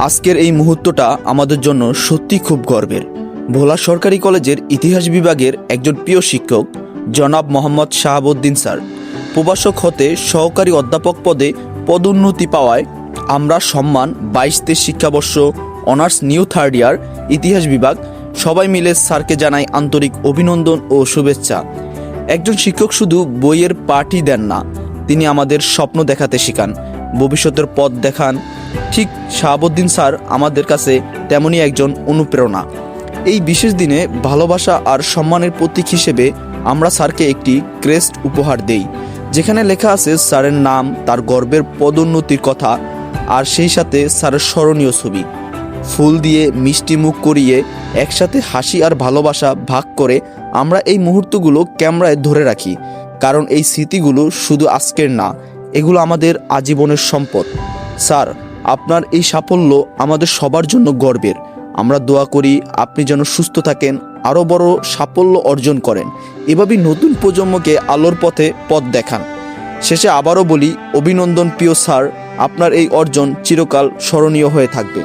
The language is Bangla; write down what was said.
আজকের এই মুহূর্তটা আমাদের জন্য সত্যি খুব গর্বের। ভোলা সরকারি কলেজের ইতিহাস বিভাগের একজন প্রিয় শিক্ষক জনাব মোহাম্মদ শাহাবুদ্দিন স্যার প্রভাষক হতে সহকারী অধ্যাপক পদে পদোন্নতি পাওয়ায় আমরা সম্মান 22-23 শিক্ষাবর্ষ অনার্স নিউ থার্ড ইয়ার ইতিহাস বিভাগ সবাই মিলে স্যারকে জানাই আন্তরিক অভিনন্দন ও শুভেচ্ছা। একজন শিক্ষক শুধু বইয়ের পাঠই দেন না, তিনি আমাদের স্বপ্ন দেখাতে শেখান, ভবিষ্যতের পথ দেখান। ঠিক শাহাবুদ্দিন স্যার আমাদের কাছে তেমনই একজন অনুপ্রেরণা। এই বিশেষ দিনে ভালোবাসা আর সম্মানের প্রতীক হিসেবে আমরা স্যারকে একটি ক্রেস্ট উপহার দেই, যেখানে লেখা আছে স্যারের নাম, তার গর্বের পদোন্নতির কথা আর সেই সাথে স্যারের স্মরণীয় ছবি। ফুল দিয়ে মিষ্টি মুখ করিয়ে একসাথে হাসি আর ভালোবাসা ভাগ করে আমরা এই মুহূর্তগুলো ক্যামেরায় ধরে রাখি, কারণ এই স্মৃতিগুলো শুধু আজকের না, এগুলো আমাদের আজীবনের সম্পদ। স্যার, আপনার এই সাফল্য আমাদের সবার জন্য গর্বের। আমরা দোয়া করি আপনি যেন সুস্থ থাকেন, আরও বড় সাফল্য অর্জন করেন, এভাবেই নতুন প্রজন্মকে আলোর পথে পথ দেখান। শেষে আবারও বলি, অভিনন্দন প্রিয় স্যার, আপনার এই অর্জন চিরকাল স্মরণীয় হয়ে থাকবে।